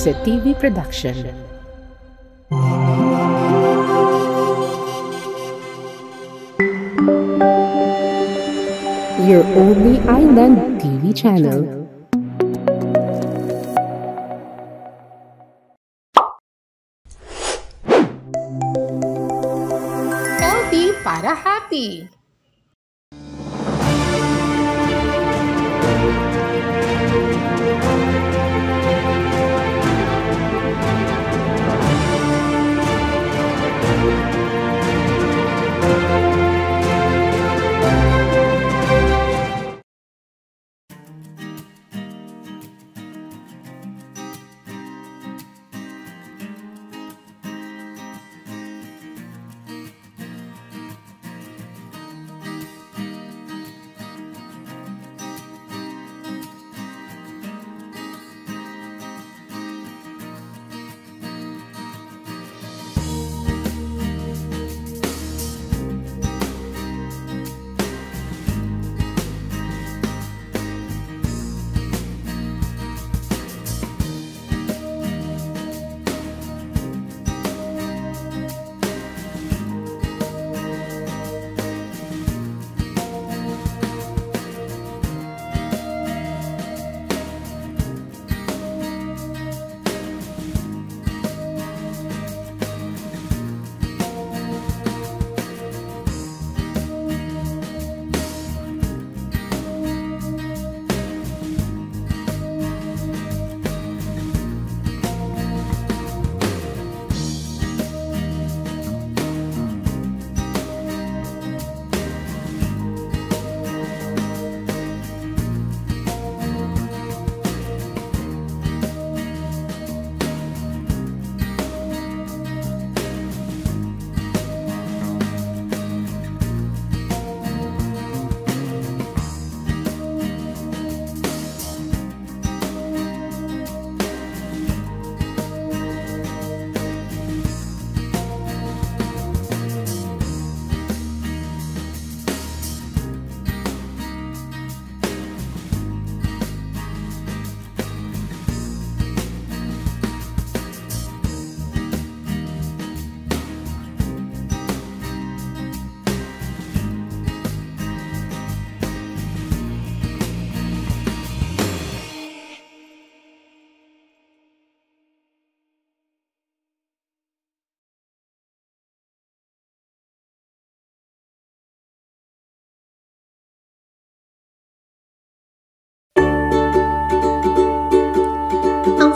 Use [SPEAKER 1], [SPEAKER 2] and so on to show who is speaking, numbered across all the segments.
[SPEAKER 1] Jose TV Production. Your only island TV channel.
[SPEAKER 2] Healthy para happy.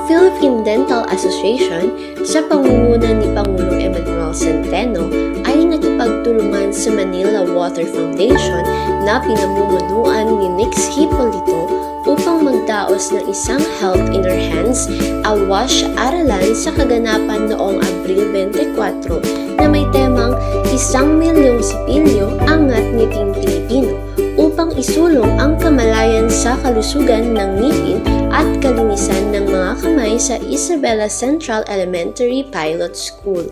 [SPEAKER 3] Philippine Dental Association sa pangunguna ni Pangulong Emmanuel Centeno ay nakipagtulungan sa Manila Water Foundation na pinamumunuan ni Nix Hipolito upang magdaos ng isang Health in Our Hands Awash Aralan sa kaganapan noong Abril 24 na may temang 1,000,000 sipilyo angat ngiting Pilipino upang isulong ang kamalayan sa kalusugan ng ngipin at kalinisan ng mga kamay sa Isabela Central Elementary Pilot School.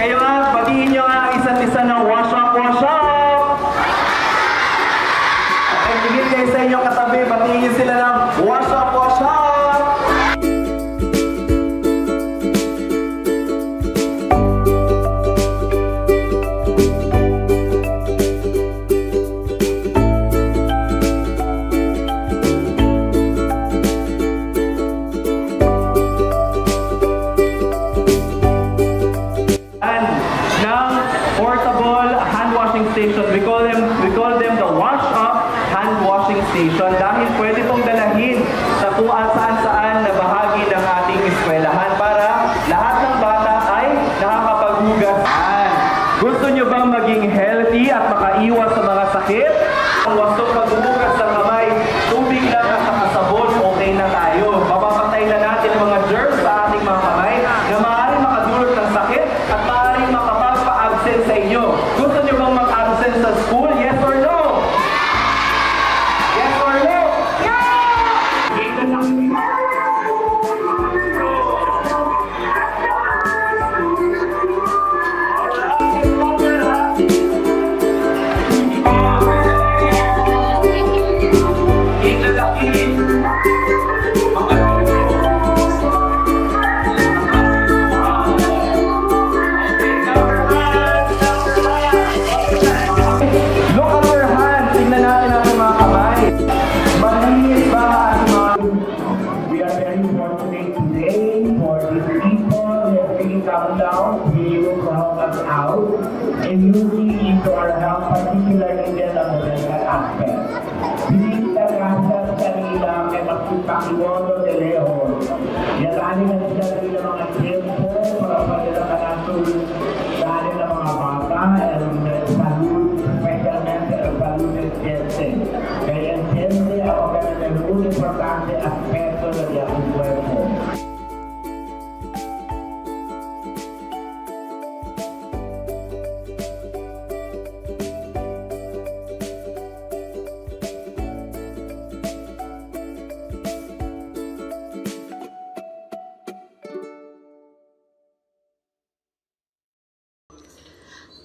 [SPEAKER 4] Kayo nga, batiin nyo nga isa't isa ng wash up, wash up! Okay, tingin kayo sa inyong katabi, batiin sila ng wash up, wash up! portable hand washing station. We call them Ang wastong pagbubukas ng kamay, tubig lang at saka sabon, okay na tayo. Mapapatay na natin ang mga germs sa ating mga kamay na maaaring makadulot ng sakit at maaaring makapagpa-absent sa inyo. Gusto nyo bang mag-absent sa school? Yes or no? Yes or no? Look at your hands. Tingnan natin ang mga kamay. Malinis ba ang mga...
[SPEAKER 5] We are very fortunate today for these people who have really come down to be able to help us out in looking into our health, particularly in the medical aspect. Binita kasas kanila kay magsipakiwono de Leon. Yalani na sila nila mga tiempo para kanila kanatulong sa nila mga bata and salud, especialmente ang salud ng siyente. Kaya ang siyente ako ganun ang unang importante aspekto ng iyong cuerpo.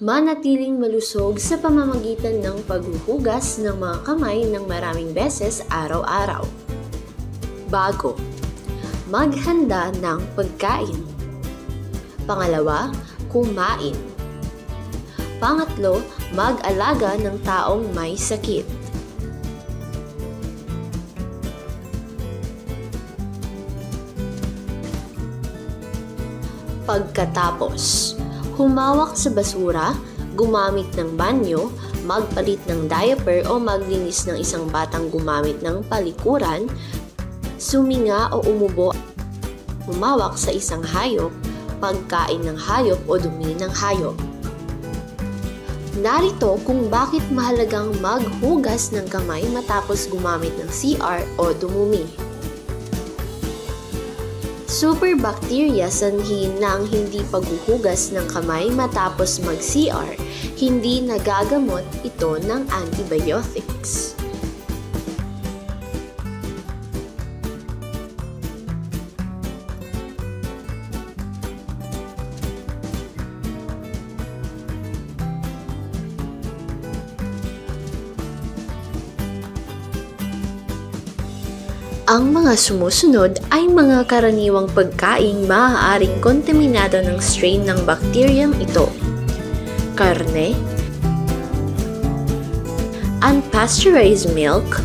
[SPEAKER 3] Manatiling malusog sa pamamagitan ng paghuhugas ng mga kamay ng maraming beses araw-araw. Bago, maghanda ng pagkain. Pangalawa, kumain. Pangatlo, mag-alaga ng taong may sakit. Pagkatapos, humawak sa basura, gumamit ng banyo, magpalit ng diaper o maglinis ng isang batang gumamit ng palikuran, suminga o umubo, humawak sa isang hayop, pagkain ng hayop o dumi ng hayop. Narito kung bakit mahalagang maghugas ng kamay matapos gumamit ng CR o dumumi. Superbacteria sanhi ng hindi paghuhugas ng kamay matapos mag-CR, hindi nagagamot ito ng antibiotics. Ang mga sumusunod ay mga karaniwang pagkaing maaaring kontaminado ng strain ng bakteryang ito. Karne, unpasteurized milk,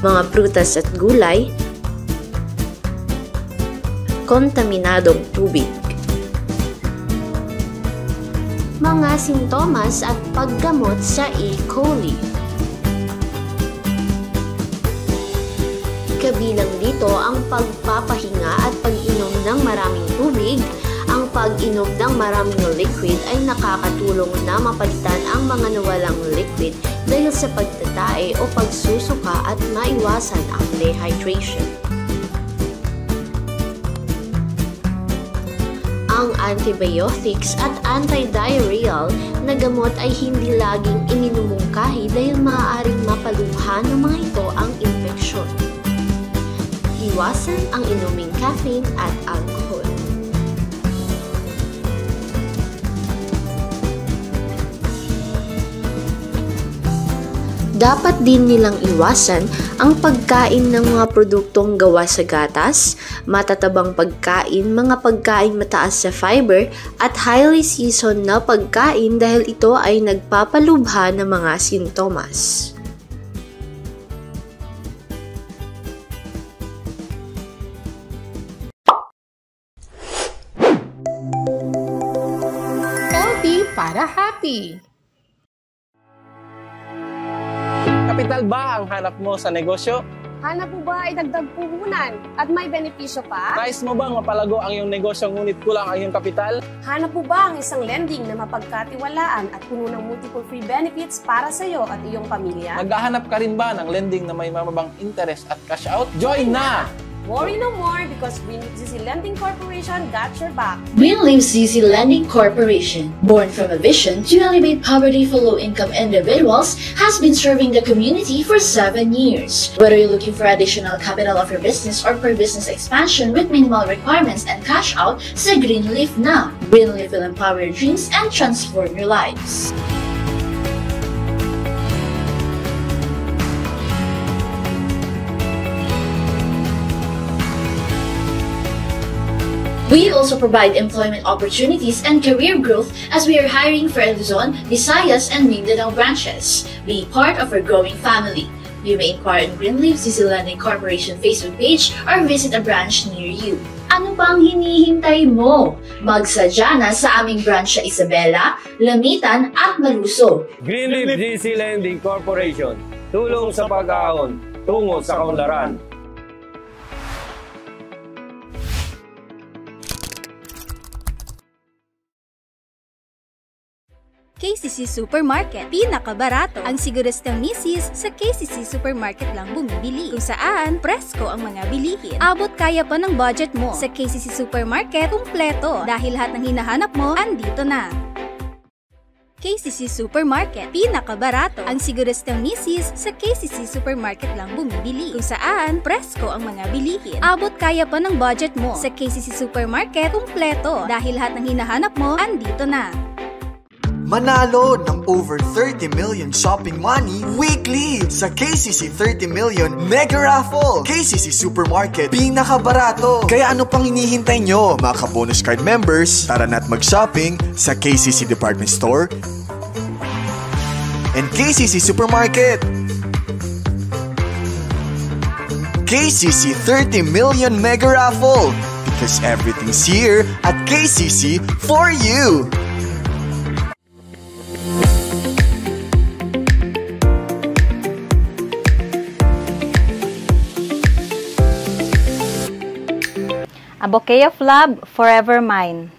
[SPEAKER 3] mga prutas at gulay, kontaminadong tubig. Mga sintomas at paggamot sa E. coli. Kabilang dito ang pagpapahinga at pag-inom ng maraming tubig. Ang pag-inom ng maraming liquid ay nakakatulong na mapalitan ang mga nawalang liquid dahil sa pagtatae o pagsusuka at maiwasan ang dehydration. Ang antibiotics at antidiarrheal na gamot ay hindi laging iminumungkahi dahil maaaring mapaluhan ng mga ito ang infeksyon. Iwasan ang inuming caffeine at alcohol. Dapat din nilang iwasan ang pagkain ng mga produktong gawa sa gatas, matatabang pagkain, mga pagkain mataas sa fiber, at highly seasoned na pagkain dahil ito ay nagpapalubha ng mga sintomas.
[SPEAKER 2] Healthy para happy.
[SPEAKER 6] Kapital ba ang hanap mo sa negosyo? Hanap mo ba ay dagdag puhunan at may benepisyo pa?
[SPEAKER 7] Nais mo bang mapalago ang iyong negosyo ngunit kulang ang iyong kapital?
[SPEAKER 6] Hanap mo ba ang isang lending na mapagkatiwalaan at puno ng multiple free benefits para sa iyo at iyong pamilya?
[SPEAKER 7] Maghahanap ka rin ba ng lending na may mababang interest at cash out? Join na!
[SPEAKER 6] Worry no more because Greenleaf ZZ Lending Corporation got your back.
[SPEAKER 3] Greenleaf ZZ Lending Corporation, born from a vision to alleviate poverty for low-income individuals, has been serving the community for 7 years. Whether you're looking for additional capital of your business or for business expansion with minimal requirements and cash out, say Greenleaf na. Greenleaf will empower your dreams and transform your lives. We also provide employment opportunities and career growth as we are hiring for Luzon, Visayas, and Mindanao branches. Be part of our growing family. You may inquire on Greenleaf ZZ Lending Corporation Facebook page or visit a branch near you. Ano pang hinihintay mo? Magsadya na sa aming branch sa Isabela, Lamitan at Maluso.
[SPEAKER 8] Greenleaf ZZ Lending Corporation, tulong sa pag-aahon, tungo sa kaunlaran.
[SPEAKER 9] KCC Supermarket, pinakabarato. Ang siguristang misis sa KCC Supermarket lang bumibili. Kung saan, presko ang mga bilihin. Abot kaya pa ng budget mo. Sa KCC Supermarket, kumpleto. Dahil lahat ng hinahanap mo, andito na. KCC Supermarket, pinakabarato. Ang siguristang misis sa KCC Supermarket lang bumibili. Kung saan, presko ang mga bilihin. Abot kaya pa ng budget mo. Sa KCC Supermarket, kumpleto. Dahil lahat ng hinahanap mo, andito na.
[SPEAKER 10] Manalo ng over 30 million shopping money weekly sa KCC 30 Million Mega Raffle. KCC Supermarket, pinakabarato. Kaya ano pang hinihintay nyo, mga ka-bonus card members? Tara na't mag-shopping sa KCC Department Store and KCC Supermarket. KCC 30 Million Mega Raffle, because everything's here at KCC for you.
[SPEAKER 11] A bouquet of love, forever mine.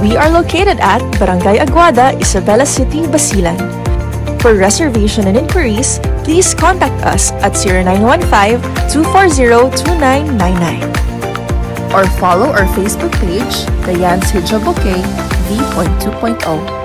[SPEAKER 12] We are located at Barangay Aguada, Isabela City, Basilan. For reservation and inquiries, please contact us at 0915-240-2999 or follow our Facebook page, The Yans Hijab Bouquet V.2.0.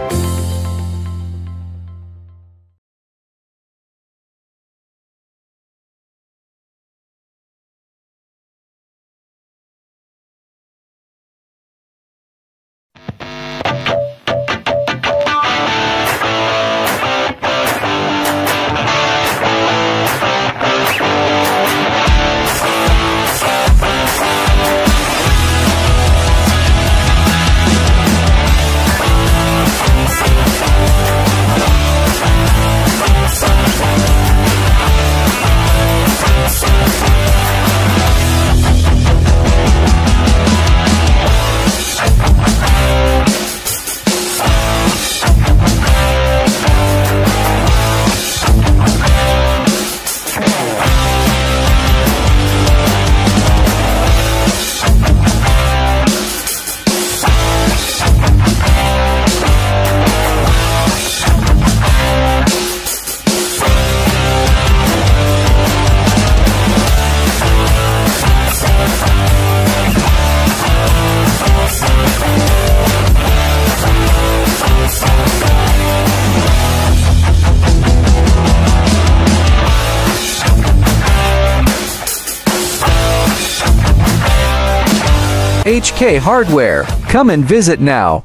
[SPEAKER 13] HK Hardware. Come and visit now.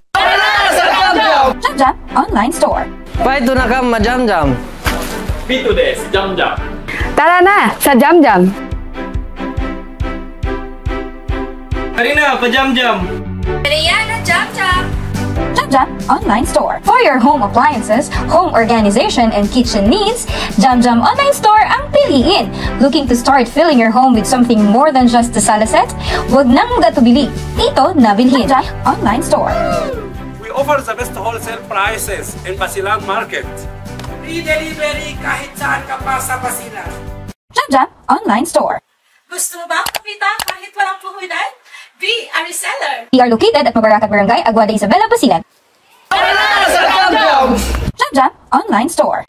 [SPEAKER 14] Jamjam Online Store.
[SPEAKER 15] Paito na ka ma-Jamjam.
[SPEAKER 4] Pito des, Jamjam.
[SPEAKER 14] Tara na sa Jamjam.
[SPEAKER 4] Karina, pa-Jamjam.
[SPEAKER 14] Mariana Jamjam. Jamjam Online Store. For your home appliances, home organization, and kitchen needs, Jamjam Online Store ang piliin. Looking to start filling your home with something more than just a sala set? Huwag nang gatubili. Dito na bilhin. Jamjam Online Store.
[SPEAKER 4] We
[SPEAKER 16] offers the best wholesale prices in Basilan Market. Free delivery kahit saan ka pa sa Basilan.
[SPEAKER 14] Jam Jam Online Store.
[SPEAKER 17] Gusto mo ba kumita kahit walang puhunan? Be a reseller.
[SPEAKER 14] We are located at Mabaracat Barangay, Aguada, Isabela, Basilan. Jam Jam Online Store.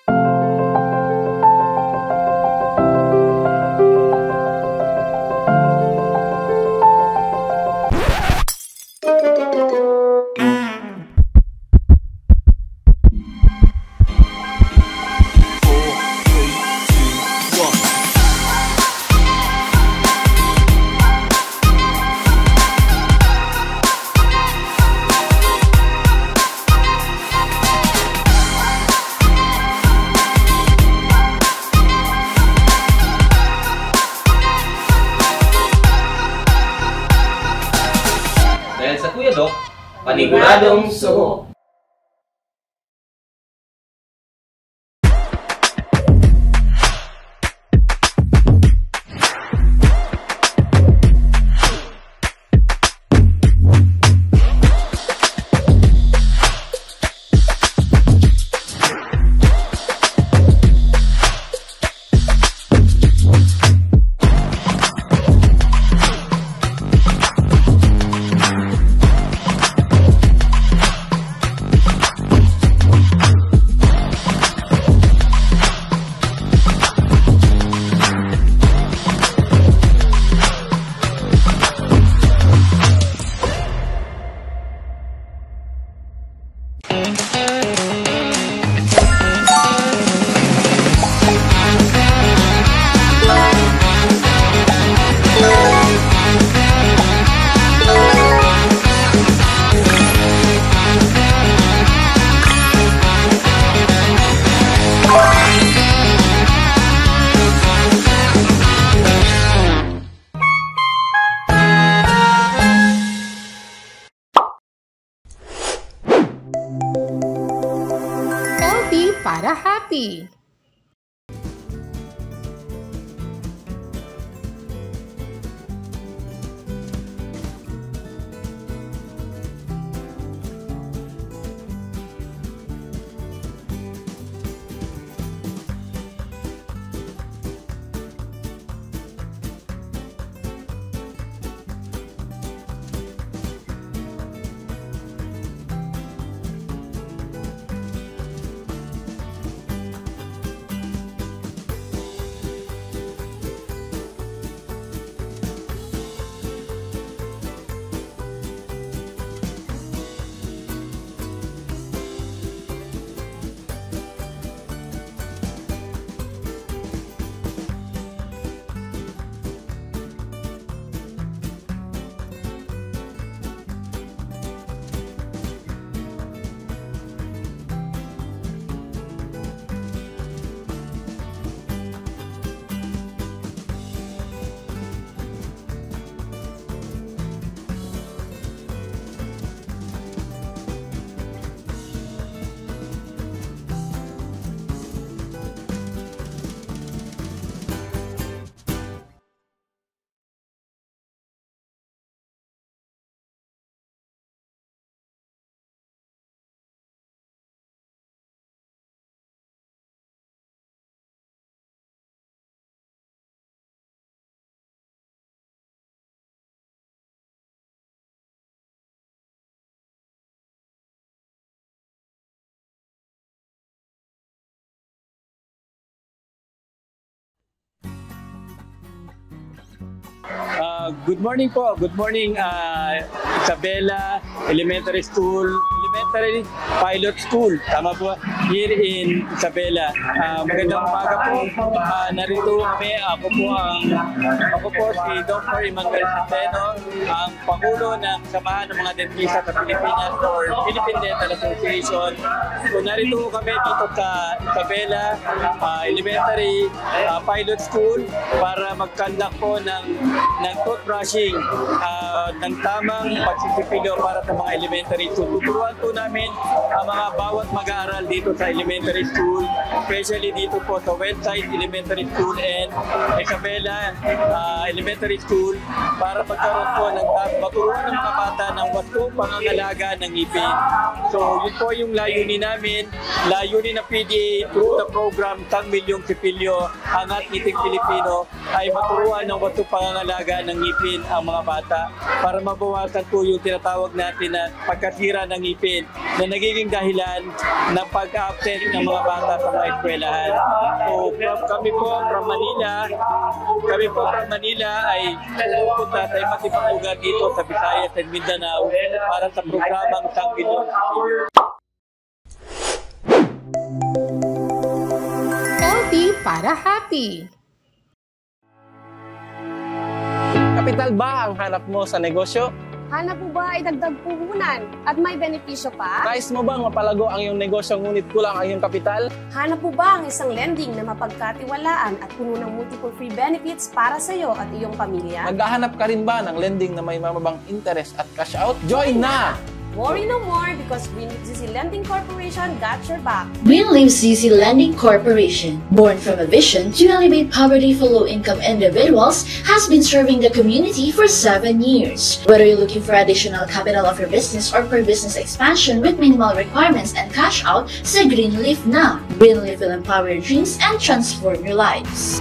[SPEAKER 18] Dahil sa Kuya Doc, paniguradong suho.
[SPEAKER 2] Healthy para happy.
[SPEAKER 8] Good morning po. Good morning, Isabela Elementary School, Elementary Pilot School. Tama po, here in Isabela. Magandang umaga po. Narito kami. Ako po si Dr. Emmanuel Centeno, ang Pangulo ng Samahan ng mga Dentista sa Pilipinas or Philippine Dental Association. So narito kami dito sa Isabela Elementary Pilot School para mag-conduct po ng toothbrushing ng tamang pagsisipilo para sa mga elementary. So tuturuan po namin ang mga bawat mag-aaral dito sa elementary school, especially dito po sa Westside Elementary School and Isabela Elementary School para magkaroon po ng maturuan ng mga bata ng wastong pangangalaga ng ngipin. So yun po yung layunin namin, layunin ng PDA through the program Sang Milyong Sipilyo, Angat Ngiting Pilipino, ay maturuan ng wastong pangangalaga ng ngipin ang mga bata para mabawasan po yung tinatawag natin na pagkasira ng ngipin na nagiging dahilan ng pag-absent ng mga bata sa mga eskwelahan. So kami po from Manila ay pupunta sa iba't ibang lugar dito sa Visayas at Mindanao para sa programang Sang Milyong Sipilyo.
[SPEAKER 2] Healthy para happy.
[SPEAKER 7] Kapital ba ang hanap mo sa negosyo?
[SPEAKER 6] Hanap mo ba ay dagdag puhunan at may benepisyo pa?
[SPEAKER 7] Nais mo bang mapalago ang iyong negosyo ngunit kulang ang iyong kapital?
[SPEAKER 6] Hanap mo ba ang isang lending na mapagkatiwalaan at puno ng multiple free benefits para sa iyo at iyong pamilya?
[SPEAKER 7] Naghahanap ka rin ba ng lending na may mababang interest at cash out? Join na!
[SPEAKER 6] Worry no more because Greenleaf ZZ Lending Corporation got your back.
[SPEAKER 19] Greenleaf ZZ Lending Corporation, born from a vision to alleviate poverty for low-income individuals, has been serving the community for 7 years. Whether you're looking for additional capital of your business or for business expansion with minimal requirements and cash out, say Greenleaf na. Greenleaf will empower your dreams and transform your lives.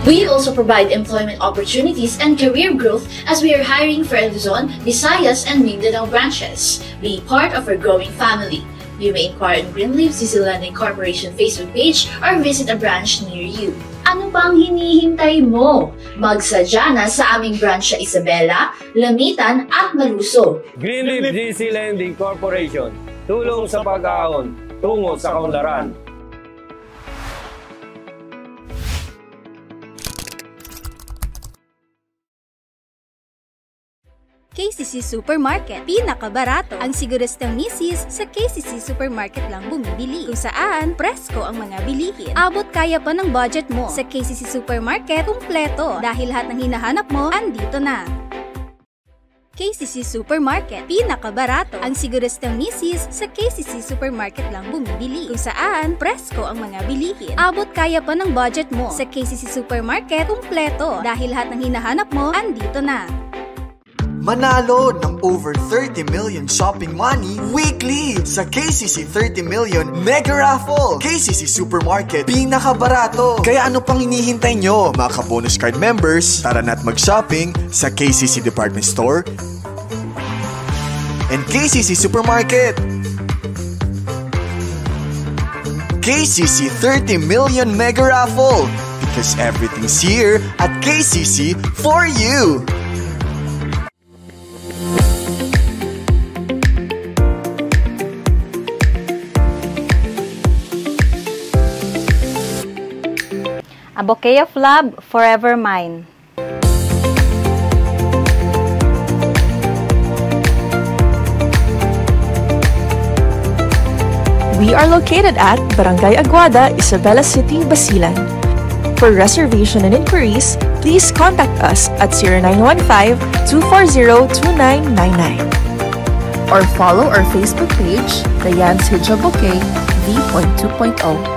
[SPEAKER 19] We also provide employment opportunities and career growth as we are hiring for Luzon, Visayas, and Mindanao branches. Be part of our growing family. You may inquire on Greenleaf ZZ Lending Corporation Facebook page or visit a branch near you. Ano pang hinihintay mo? Magsadya na sa aming branch sa Isabela, Lamitan at Maluso.
[SPEAKER 20] Greenleaf ZZ Lending Corporation, tulong sa pag-aahon, tungo sa kaunlaran.
[SPEAKER 9] KCC Supermarket. Pinakabarato. Ang siguristang misis sa KCC Supermarket lang bumibili. Kung saan, presko ang mga bilihin. Abot kaya pa ng budget mo. Sa KCC Supermarket, kumpleto. Dahil lahat ng hinahanap mo, andito na. KCC Supermarket. Pinakabarato. Ang siguristang misis sa KCC Supermarket lang bumibili. Kung saan, presko ang mga bilihin. Abot kaya pa ng budget mo. Sa KCC Supermarket, kumpleto. Dahil lahat ng hinahanap mo, andito na.
[SPEAKER 10] Manalo ng over 30 million shopping money weekly sa KCC 30 Million Mega Raffle. KCC Supermarket, pinakabarato. Kaya ano pang hinihintay nyo, mga ka-bonus card members? Tara na't mag-shopping sa KCC Department Store and KCC Supermarket. KCC 30 Million Mega Raffle, because everything's here at KCC for you.
[SPEAKER 11] A bouquet of love, forever mine.
[SPEAKER 12] We are located at Barangay Aguada, Isabela City, Basilan. For reservation and inquiries, please contact us at 0915-240-2999
[SPEAKER 1] or follow our Facebook page, The Yans Hijab Bouquet V.2.0.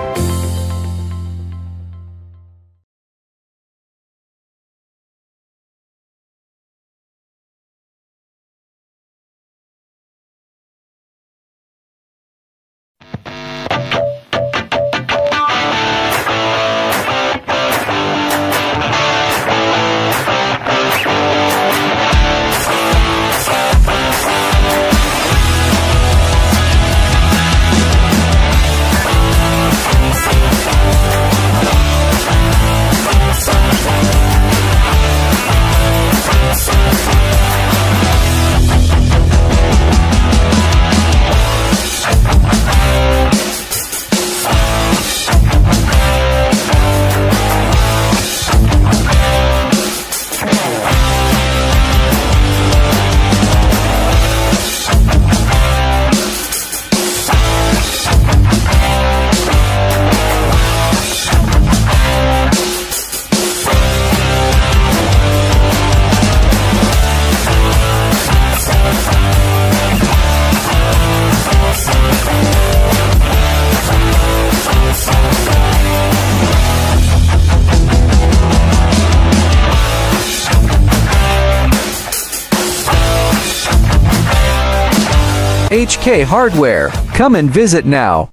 [SPEAKER 13] HK Hardware. Come and visit now.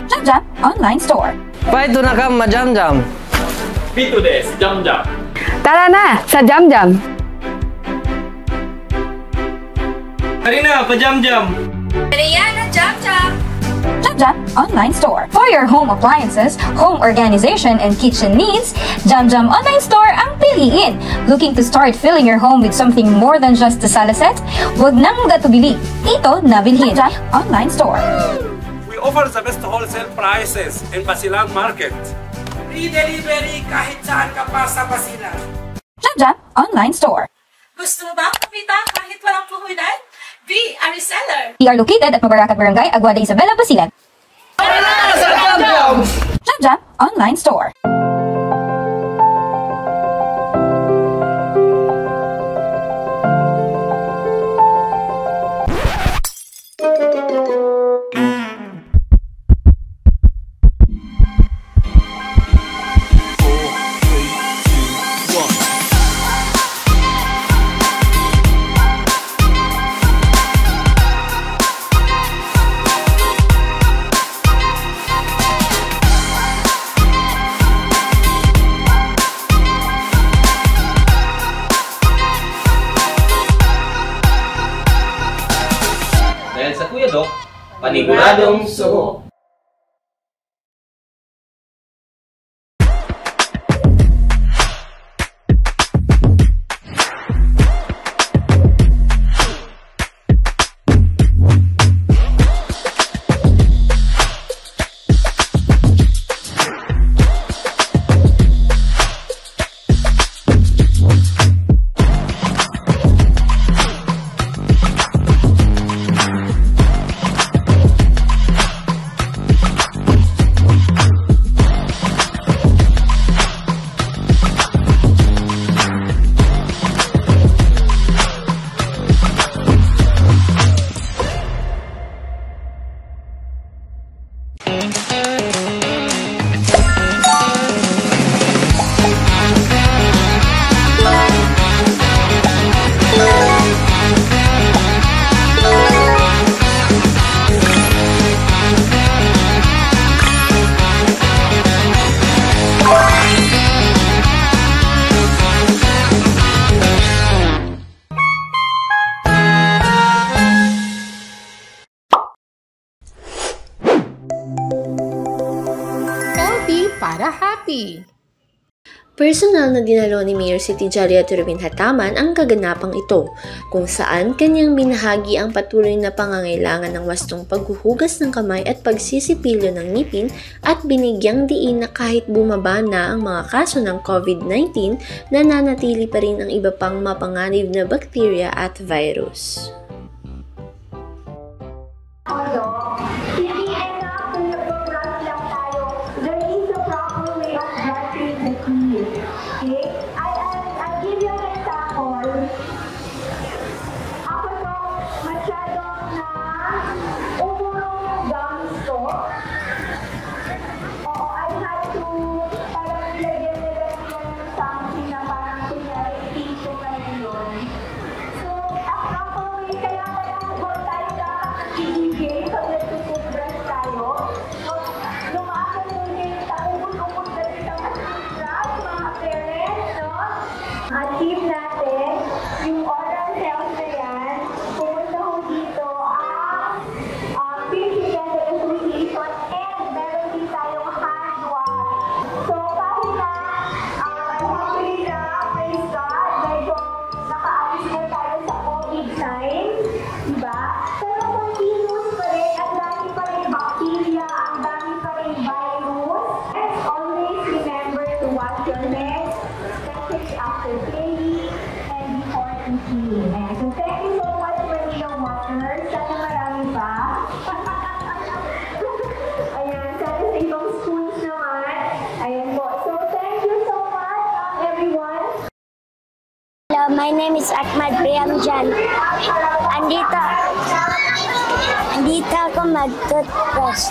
[SPEAKER 14] Jam Jam Online Store.
[SPEAKER 15] Paito na ka ma-Jam-Jam.
[SPEAKER 8] Pito des, Jam Jam.
[SPEAKER 21] Tara na sa Jam Jam.
[SPEAKER 8] Tara na, pa-Jam Jam.
[SPEAKER 17] Mariana Jam Jam.
[SPEAKER 14] Jam Jam Online Store. For your home appliances, home organization, and kitchen needs, Jam Jam Online Store ang piliin. Looking to start filling your home with something more than just a sala set? Huwag nang magatubili. Dito na bilhin. Jam Jam Online Store.
[SPEAKER 16] We offer the best wholesale prices in Basilan Market. Free delivery kahit saan ka pa sa Basilan.
[SPEAKER 14] Jam Jam Online Store.
[SPEAKER 17] Gusto mo bang kumita kahit walang puhunan? Be a reseller.
[SPEAKER 14] We are located at Mabaracat Barangay, Aguada, Isabela, Basilan. Jam Jam Online Store.
[SPEAKER 18] Dahil sa Kuya Doc, paniguradong suho.
[SPEAKER 2] Para happy.
[SPEAKER 3] Personal na dinalo ni Mayor City Jalia Turbin Hataman ang kaganapang ito, kung saan kanyang binahagi ang patuloy na pangangailangan ng wastong paghuhugas ng kamay at pagsisipilyo ng ngipin at binigyang diin na kahit bumaba na ang mga kaso ng COVID-19, nananatili pa rin ang iba pang mapanganib na bakterya at virus.
[SPEAKER 5] Achieve natin yung oral health na yan. Pumunta ho dito ang Philippine Dental Association and meron din tayong hand wash. So kahit na alhamdulillah, praise God, medyo nakaalis na tayo sa COVID time, diba? Pero continuous pa rin, ang dami pa rin bacteria, ang dami pa rin virus. Let's always remember to wash your hands after playing and before eating. So thank you so much, Maria Waters. Sana marami pa. Ayan, sana sa ibang schools naman. Ayan po. So thank you so much, everyone.
[SPEAKER 22] Hello, my name is Ahmad Priamjan. Andito ako mag-toothbrush.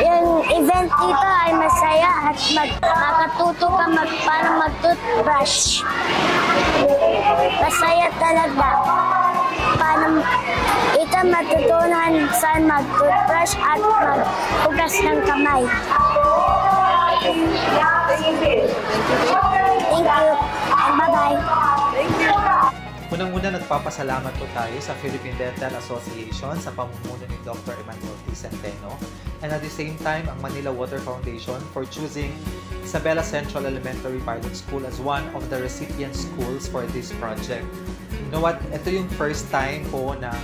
[SPEAKER 22] Yung event dito ay masaya at makatuto ka para mag-toothbrush. Masaya talaga. paano ito matutunan saan mag-toothbrush at maghugas ng kamay. Thank you. And bye-bye.
[SPEAKER 4] Unang-una, nagpapasalamat po tayo sa Philippine Dental Association sa pamumuno ni Dr. Emmanuel T. Centeno, and at the same time, ang Manila Water Foundation for choosing Isabela Central Elementary Pilot School as one of the recipient schools for this project. You know what? Ito yung first time po ng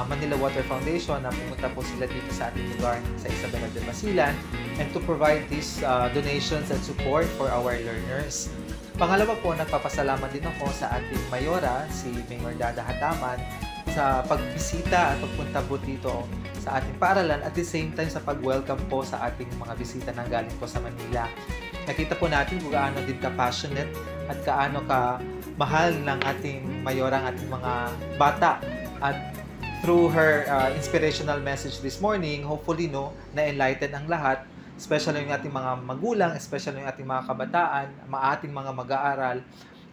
[SPEAKER 4] Manila Water Foundation na pumunta po sila dito sa ating lugar sa Isabela de Basilan and to provide these donations and support for our learners. Pangalawa po, nagpapasalamat din ako sa ating mayora, si Mayor Dada Hataman, sa pagbisita at pagpunta po dito sa ating paaralan at the same time sa pag-welcome po sa ating mga bisita na galing po sa Manila. Nakita po natin kung gaano din ka-passionate at gaano ka-mahal ng ating mayora, ang ating mga bata. At through her inspirational message this morning, hopefully na-enlighten ang lahat, especially yung ating mga magulang, especially yung ating mga kabataan, ating mga mag-aaral,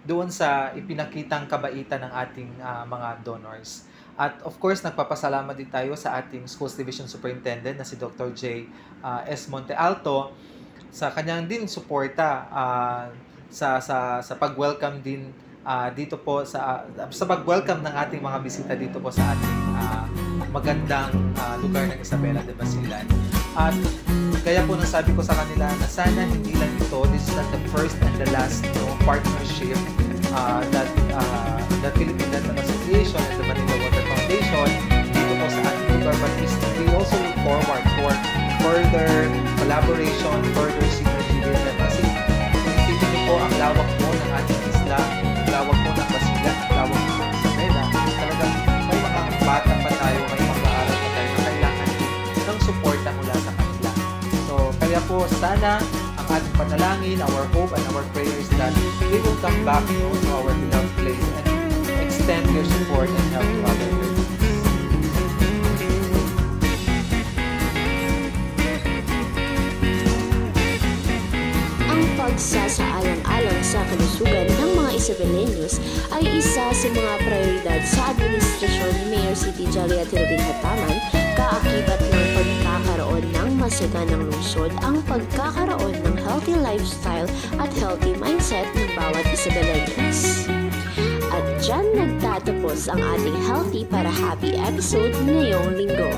[SPEAKER 4] doon sa ipinakitang kabaitan ng ating mga donors. At of course, nagpapasalamat din tayo sa ating Schools Division Superintendent na si Dr. J. S. Montealto sa kanyang din suporta sa pag-welcome din dito po sa pag-welcome ng ating mga bisita dito po sa ating magandang lugar ng Isabela de Basilan. At kaya po nasabi ko sa kanila na sana hindi lang ito, this is not the first and the last partnership that the Philippine Dental Association and the Manila Water Foundation dito po sa ating lugar, but we also look forward for further collaboration, further synergy with them. Kasi isipin niyo po ang lawak po ng ating isla, ang lawak po ng Basilan, ang lawak po ng Isabela. Talagang may mga bata pa tayo, may mag-aaral pa tayo na kailangan ng suporta mula sa kanila. So, kaya po sana ang ating panalangin, our hope and our prayer is that they will come back to our beloved place and extend their support and help to other persons.
[SPEAKER 3] Ang pagsasaalang-alang sa kalusugan ng mga Isabeleños ay isa sa mga prioridad sa administrasyon ni Mayor City Jalia Tirabin Hataman, kaakibat ng pagkakaroon ng masaganang lungsod ang pagkakaroon ng healthy lifestyle at healthy mindset ng bawat Isabeleños. At dyan nagtatapos ang ating Healthy para Happy episode ngayong linggo.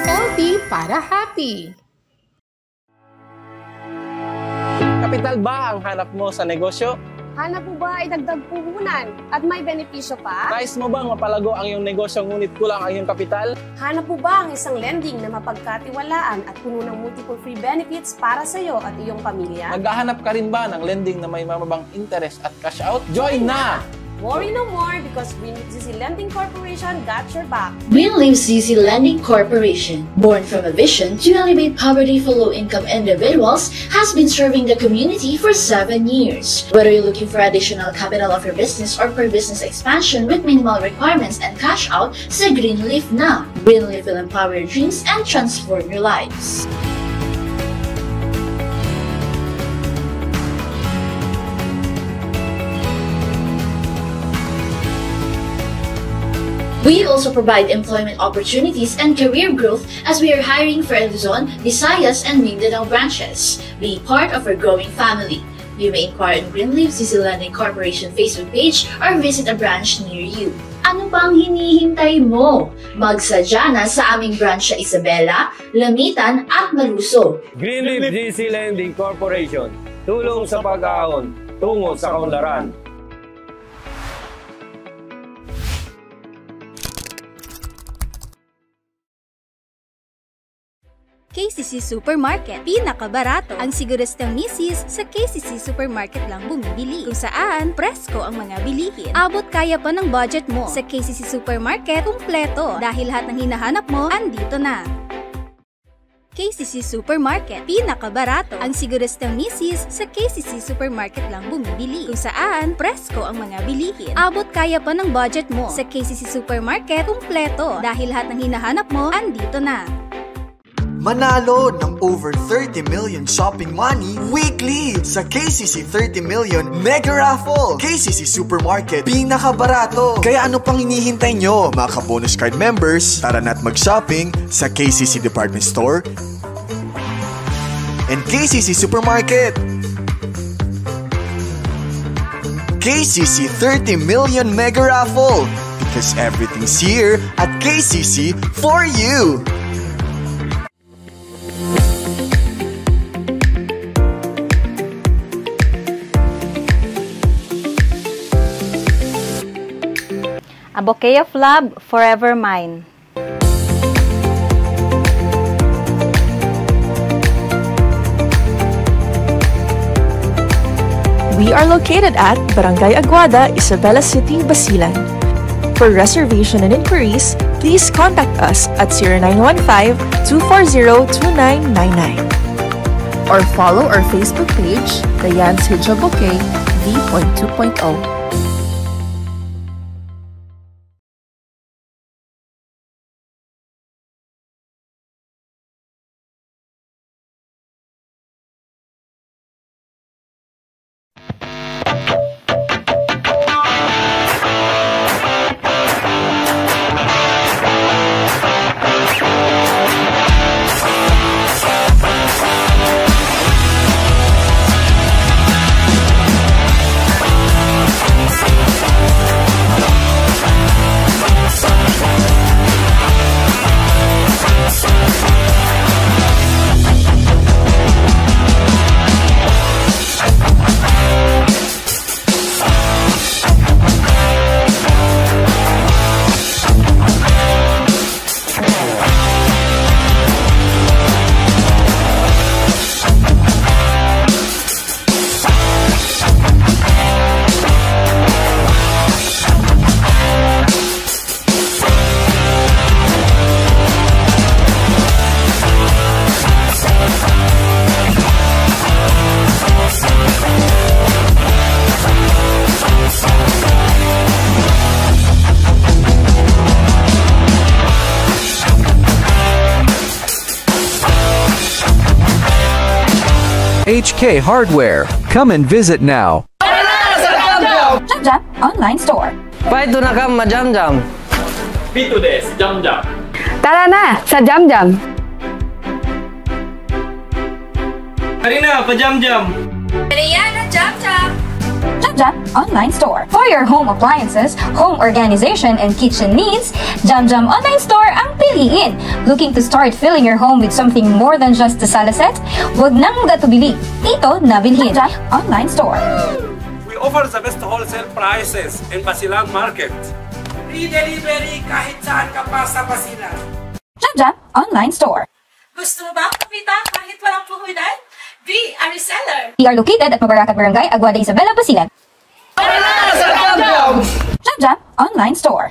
[SPEAKER 2] Healthy para happy.
[SPEAKER 7] Kapital ba ang hanap mo sa negosyo?
[SPEAKER 6] Hanap mo ba ay dagdag puhunan at may benepisyo pa?
[SPEAKER 7] Nais mo bang mapalago ang iyong negosyo ngunit kulang ang iyong kapital?
[SPEAKER 6] Hanap mo ba ang isang lending na mapagkatiwalaan at puno ng multiple free benefits para sa iyo at iyong pamilya?
[SPEAKER 7] Naghahanap ka rin ba ng lending na may mababang interest at cash out? Join na!
[SPEAKER 6] Worry no more because Greenleaf ZZ Lending Corporation got your back.
[SPEAKER 19] Greenleaf ZZ Lending Corporation, born from a vision to elevate poverty for low-income individuals, has been serving the community for 7 years. Whether you're looking for additional capital of your business or for business expansion with minimal requirements and cash out, say Greenleaf now. Greenleaf will empower your dreams and transform your lives. We also provide employment opportunities and career growth as we are hiring for Luzon, Visayas, and Mindanao branches. Be part of our growing family. You may inquire on Greenleaf ZZ Lending Corporation Facebook page or visit a branch near you. Ano pang hinihintay mo? Magsadya na sa aming branch sa Isabela, Lamitan, at Maluso.
[SPEAKER 20] Greenleaf ZZ Lending Corporation. Tulong sa pag-aahon, tungo sa kaunlaran.
[SPEAKER 9] KCC Supermarket. Pinakabarato. Ang siguristang misis sa KCC Supermarket lang bumibili. Kung saan, presko ang mga bilihin. Abot kaya pa ng budget mo. Sa KCC Supermarket, kumpleto. Dahil lahat ng hinahanap mo, andito na. KCC Supermarket, pinakabarato. Ang siguristang misis sa KCC Supermarket lang bumibili. Kung saan, presko ang mga bilihin. Abot kaya pa ng budget mo. Sa KCC Supermarket, kumpleto. Dahil lahat ng hinahanap mo, andito na.
[SPEAKER 10] Manalo ng over 30 million shopping money weekly sa KCC 30 million Mega Raffle. KCC Supermarket, pinakabarato. Kaya ano pang hinihintay nyo, mga ka-bonus card members? Tara na't mag-shopping sa KCC Department Store and KCC Supermarket. KCC 30 million Mega Raffle, because everything's here at KCC for you.
[SPEAKER 11] A bouquet of love, forever mine.
[SPEAKER 12] We are located at Barangay Aguada, Isabela City, Basilan. For reservation and inquiries, please contact us at 0915-240-2999.
[SPEAKER 1] Or follow our Facebook page, The Yans Hijab Bouquet V.2.0.
[SPEAKER 13] HK Hardware. Come and visit now.
[SPEAKER 14] Jam Jam Online Store.
[SPEAKER 15] Paito na ka, ma-Jam Jam.
[SPEAKER 8] Pito des, Jam Jam.
[SPEAKER 21] Tara na sa Jam Jam.
[SPEAKER 8] Karina, pa Jam Jam.
[SPEAKER 17] Mariana, Jam Jam.
[SPEAKER 14] Jam Jam Online Store. For your home appliances, home organization, and kitchen needs, Jam Jam Online Store ang piliin. Looking to start filling your home with something more than just a sala set? Huwag nang gatubili. Dito na bilhin. Jam Jam Online Store.
[SPEAKER 16] We offer the best wholesale prices in Basilan Market. Free delivery kahit saan ka pa sa Basilan.
[SPEAKER 14] Jam Jam Online Store.
[SPEAKER 17] Gusto mo ba kumita kahit walang puhunan? Be a reseller.
[SPEAKER 14] We are located at Mabaracat Barangay, Aguada, Isabela, Basilan. Jam Jam Online Store.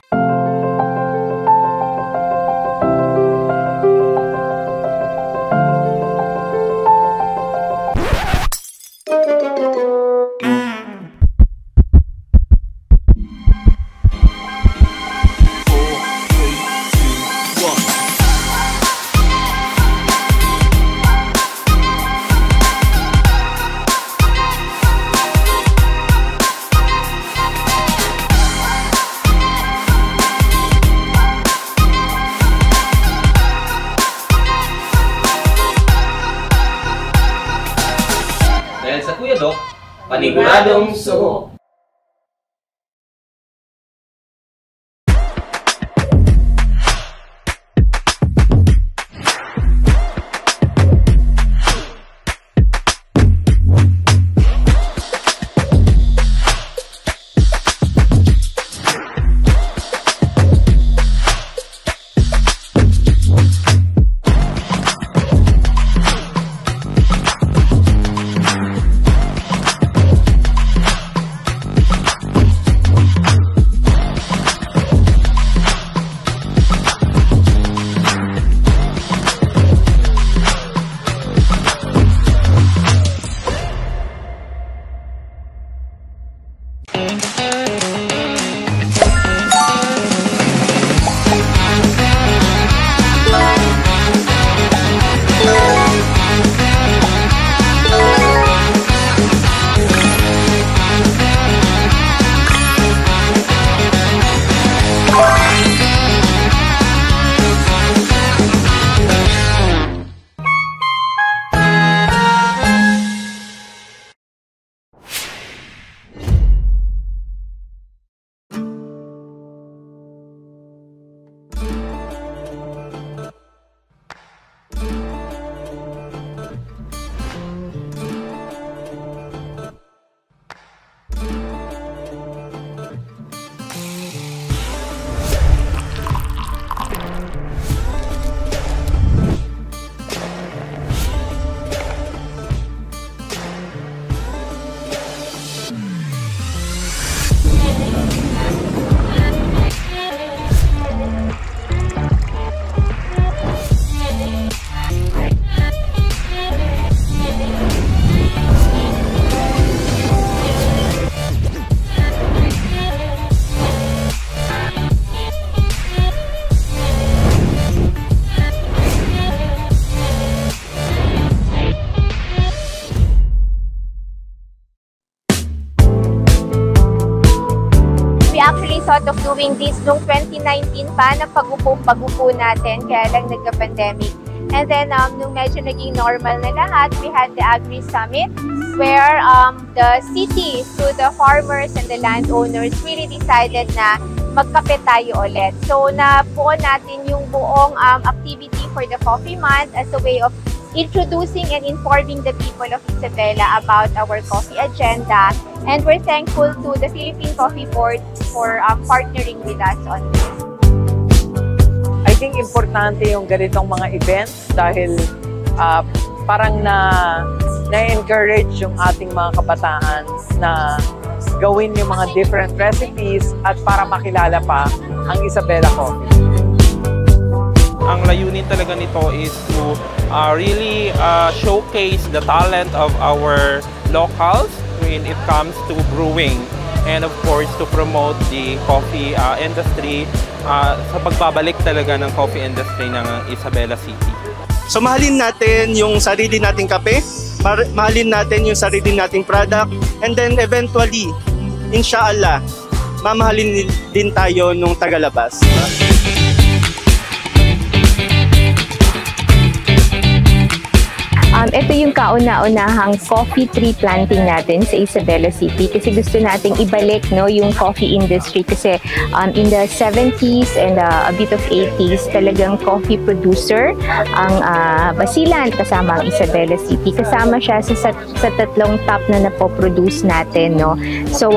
[SPEAKER 18] Dahil sa Kuya Doc, paniguradong suho.
[SPEAKER 5] thought of doing this noong 2019 pa, na pag-upo natin, kaya lang nagka-pandemic. And then, nung medyo naging normal na lahat, we had the Agri Summit, where the city, through the farmers and the landowners, really decided na magkape tayo ulit. So, nabuo natin yung buong activity for the Coffee Month as a way of introducing and informing the people of Isabela about our coffee agenda. And we're thankful to the Philippine Coffee Board for partnering with us on this.
[SPEAKER 22] I think importante yung ganitong mga events dahil parang na-encourage yung ating mga kabataan na gawin yung mga different recipes at para makilala pa ang Isabela Coffee.
[SPEAKER 23] Ang layunin talaga nito is to really showcase the talent of our locals when it comes to brewing, and of course to promote the coffee industry sa pagbabalik talaga ng coffee industry ng Isabela City.
[SPEAKER 24] So mahalin natin yung sarili nating kape, mahalin natin yung sarili nating product, and then eventually, inshallah, mamahalin din tayo nung tagalabas.
[SPEAKER 5] Ito yung kauna-unahang coffee tree planting natin sa Isabela City kasi gusto nating ibalik yung coffee industry kasi in the 70s and a bit of 80s talagang coffee producer ang Basilan kasama ang Isabela City. Kasama siya sa tatlong top na napoproduce natin. So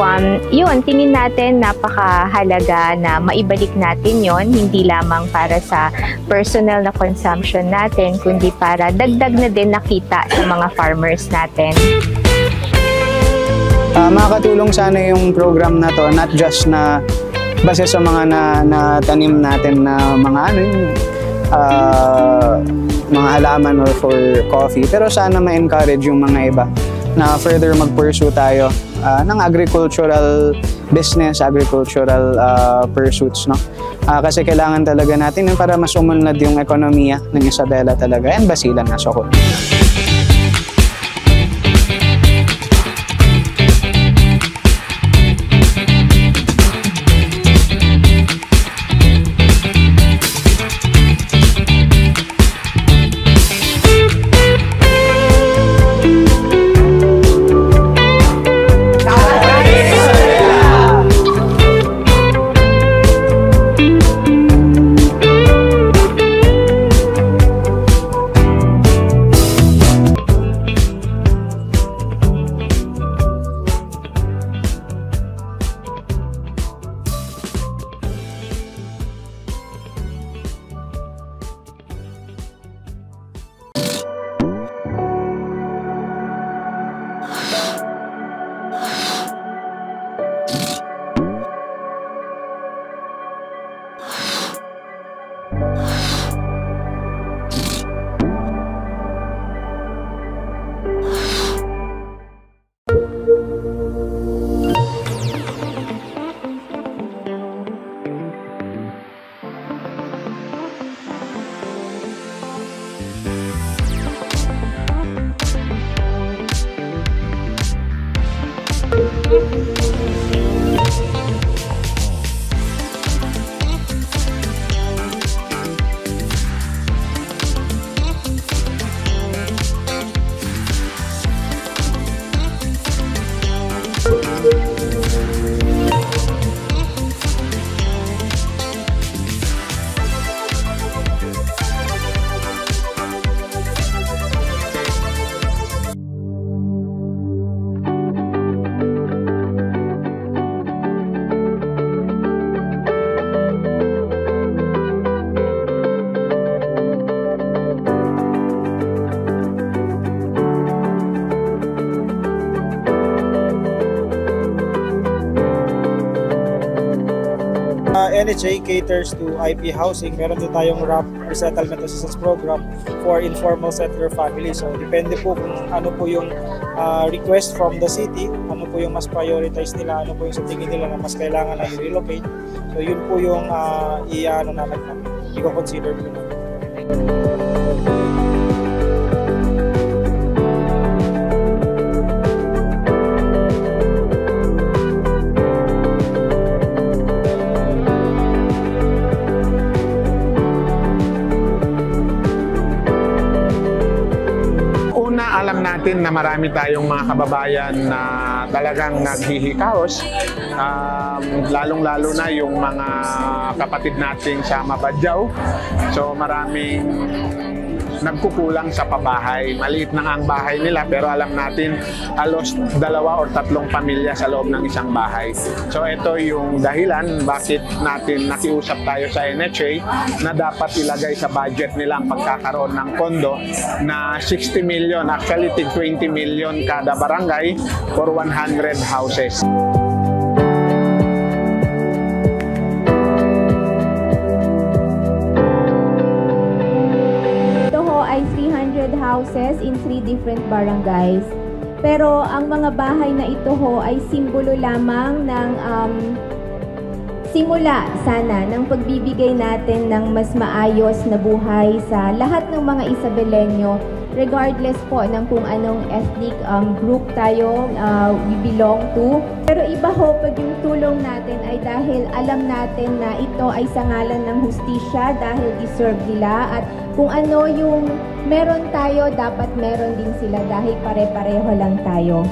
[SPEAKER 5] yun, tingin natin napakahalaga na maibalik natin yon, hindi lamang para sa personal na consumption natin kundi para dagdag na din nakita sa mga farmers natin.
[SPEAKER 25] Makakatulong sana yung program na to, not just na base sa mga natanim natin na mga mga halaman or for coffee, pero sana ma-encourage yung mga iba na further mag-pursue tayo ng agricultural business, agricultural pursuits, no? Kasi kailangan talaga natin yun para mas umunlad yung ekonomiya ng Isabela talaga and Basilan as a whole.
[SPEAKER 26] NHA caters to IP housing. Meron din tayong RAP, Resettlement Assistance Program, for informal settler families. So, depende po kung ano po yung request from the city, ano po yung mas prioritize nila, ano po yung sa tingin nila na mas kailangan na i-relocate. So, yun po yung i-consider po natin.
[SPEAKER 2] Una, alam natin na marami tayong mga kababayan na talagang naghihikaos. Lalong-lalo na yung mga kapatid nating sa Mabadyaw. So maraming nagkukulang sa pabahay. Maliit na ang bahay nila pero alam natin halos 2 o 3 pamilya sa loob ng isang bahay. So ito yung dahilan bakit natin nakiusap tayo sa NHA na dapat ilagay sa budget nila ang pagkakaroon ng kondo na 60 million, actually 20 million kada barangay for 100 houses.
[SPEAKER 3] Ay 300 houses in 3 different barangays. Pero ang mga bahay na ito ho ay simbolo lamang ng simula sana ng pagbibigay natin ng mas maayos na buhay sa lahat ng mga Isabelenyo, regardless po ng kung anong ethnic group tayo we belong to. Pero iba ho pag yung tulong natin ay dahil alam natin na ito ay sa ngalan ng hustisya, dahil deserve nila, at kung ano yung meron tayo, dapat meron din sila dahil pare-pareho lang tayo.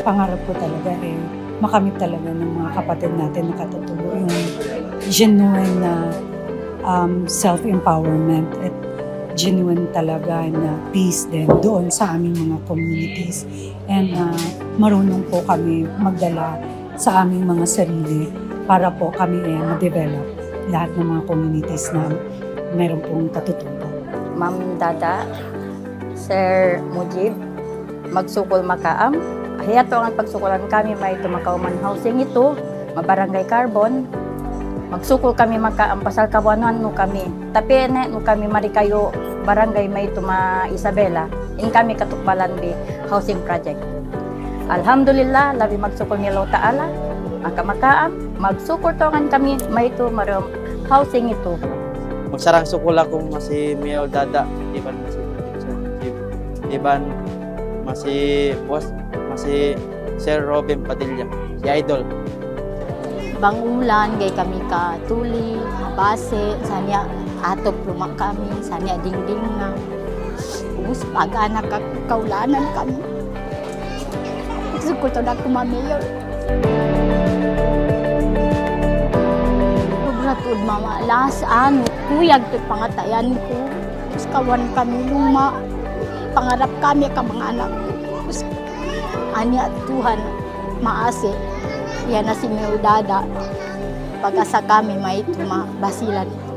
[SPEAKER 4] Pangarap ko talaga makamit talaga ng mga kapatid natin na katutubo yung genuine na self-empowerment at genuine talaga na peace din doon sa aming mga communities. And marunong po kami magdala sa aming mga sarili para po kami ma-develop lahat ng mga communities na meron pong katutubo.
[SPEAKER 6] Ma'am Dada, Sir Mujib, magsukol makaam. Hiyato ang pagsukulan kami may tumakauman housing ito, mabarangay carbon. Magsukol kami makaam pasal kabuanuan no kami. Tapi no kami mari kayo barangay may tuma Isabela. In kami katukbalan bi housing project. Alhamdulillah labi magsukol ni Allah Taala. Makaam magsukol tongan kami may ito marom housing ito.
[SPEAKER 7] Magsarang sukol ako masih Mio Dada, iban masih iban masih bos masih Sir Robin Padilla, si Idol.
[SPEAKER 19] Bangulan gay kami ka tuli, base, sanya atop rumah kami, sanya dingding na. Ubus pag-anak kaulanan kami. Gusto ko na kumamayor. Sobratud mama, las ano, kuyag to pangatayan ko. Tapos kawan kami luma, pangarap kami ka mga anak ko. Ani at Tuhan maase, yan na si Mio Dada. Pag-asa kami may basilan ito.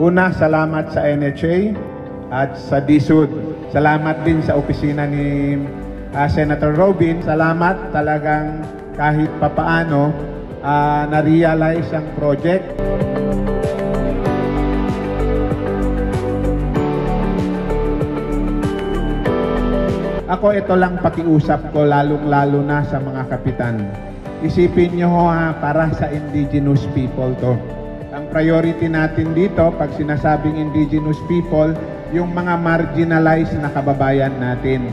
[SPEAKER 2] Una, salamat sa NHA at sa DSUD. Salamat din sa opisina ni Senator Robin. Salamat talagang kahit papaano na-realize ang project. Ako ito lang pakiusap ko lalong-lalo na sa mga kapitan. Isipin nyo para sa indigenous people to. Ang priority natin dito, pag sinasabing indigenous people, yung mga marginalized na kababayan natin.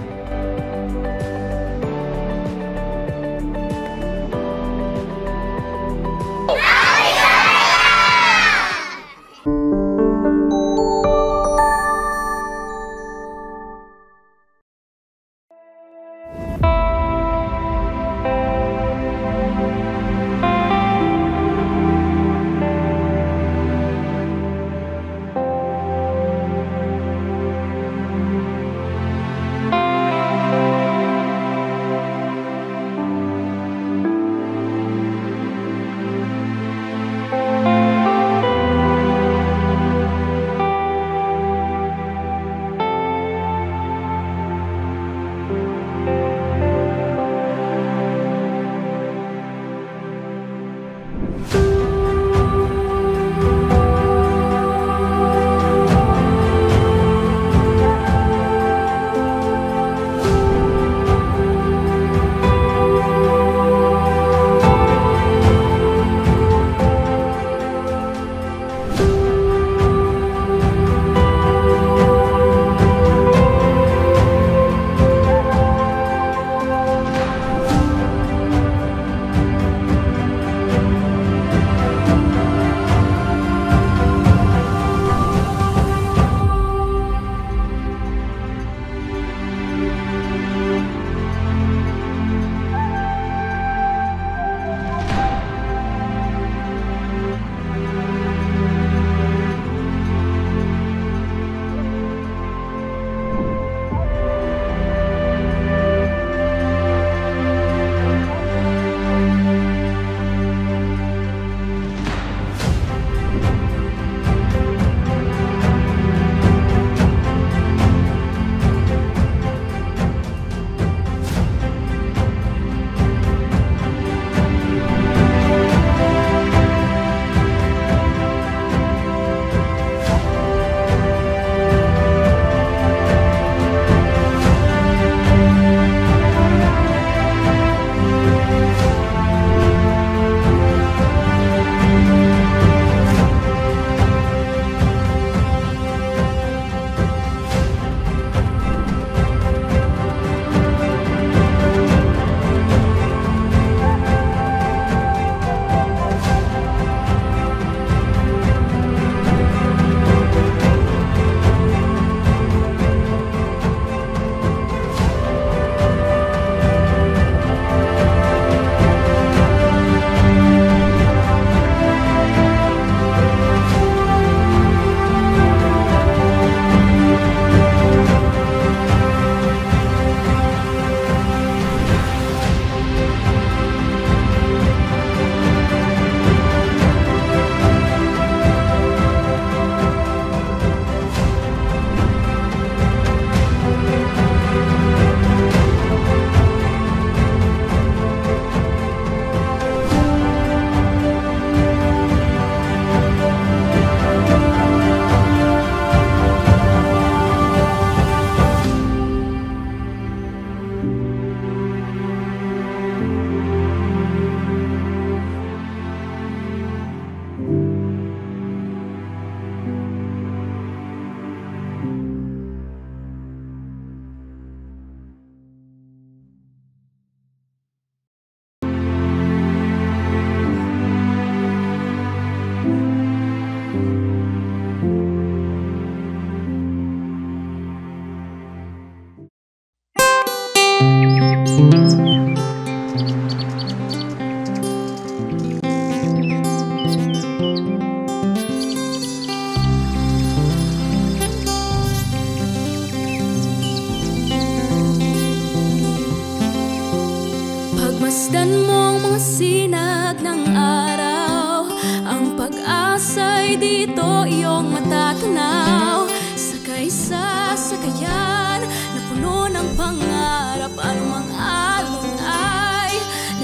[SPEAKER 1] Pagmasdan mo ang mga sinag ng araw, ang pag-asa'y dito iyong matatanaw. Sakay sa sakayan na puno ng pangarap, anumang alon ay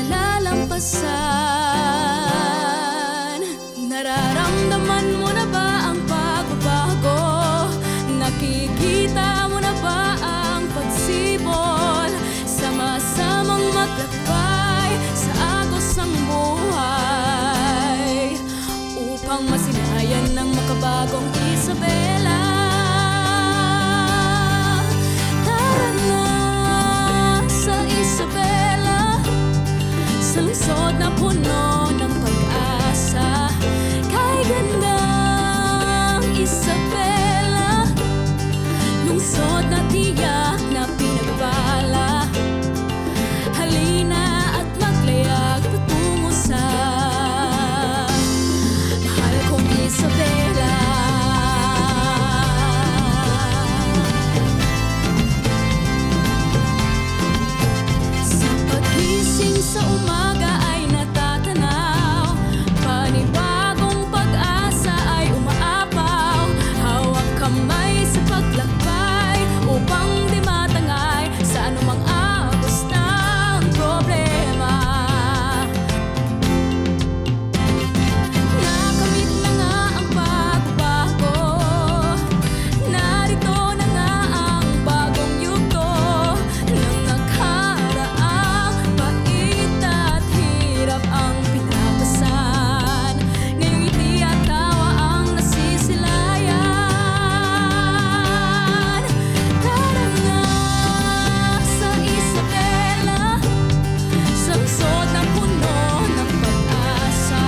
[SPEAKER 1] nalalampasan. Nararamdaman mo na ba ang pagbabago? Nakikita mo na ba ang pagsibol? Sama-samang maglakbay sa agos ng buhay upang masilayan ng makabagong Isabela. Tara na sa Isabela, sa lungsod na puno ng pag-asa. Kay gandang Isabela, lungsod na tiyak na pinagbala. Halina at maglayag patungo sa mahal kong Isabela. Sa pagising sa umaga ay natatanaw, panibagong pag-asa ay umaapaw. Hawak kamay sa paglakbay upang di matangay sa anumang agos ng problema. Nakamit na nga ang pagbabago, narito na nga ang bagong yugto ng nakaraang pait at hirap ang pinapasan. Ngayong ngiti at tawa ang nasisilayan. Tara na sa Isabela, sa lungsod na puno ng pag-asa.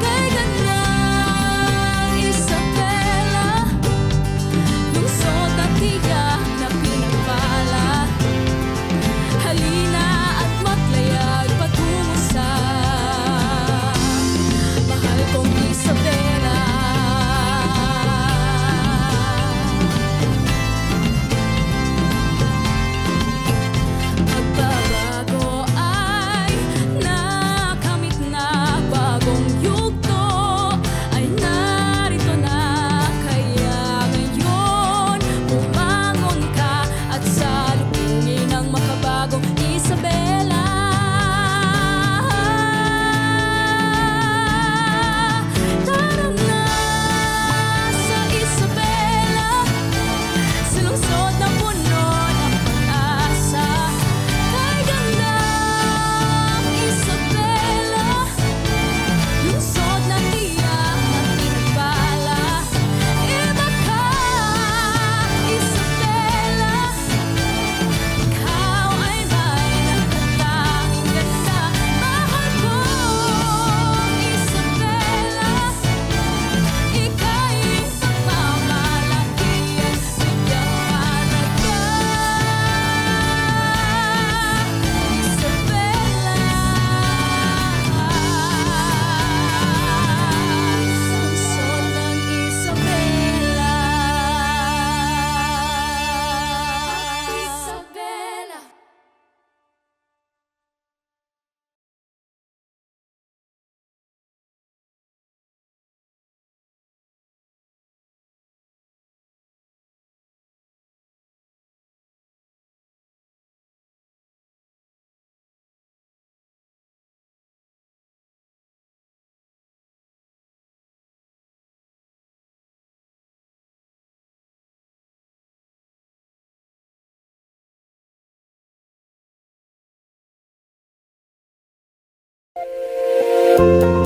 [SPEAKER 1] Kay gandang Isabela, lungsod na tiyak na pinagbala. Halina at maglayag patungo sa mahal kong Isabela. Pagbabago ay nakamit na, bagong yugto ay narito na. Kaya ngayon bumangon ka at salubungin ang makabagong Isabela. Tara na sa Isabela, sa lungsod na puno ng pag-asa. Kay gandang Isabela, lungsod na tiyak na pinagbala. Iba ka, Isabela, ikaw ay may natatanging ganda. Mahal kong Isabela, ika'y pagmamalakihan, bigyang halaga. Isabela, lungsod ng Isabela. Isabela.
[SPEAKER 9] Thank you.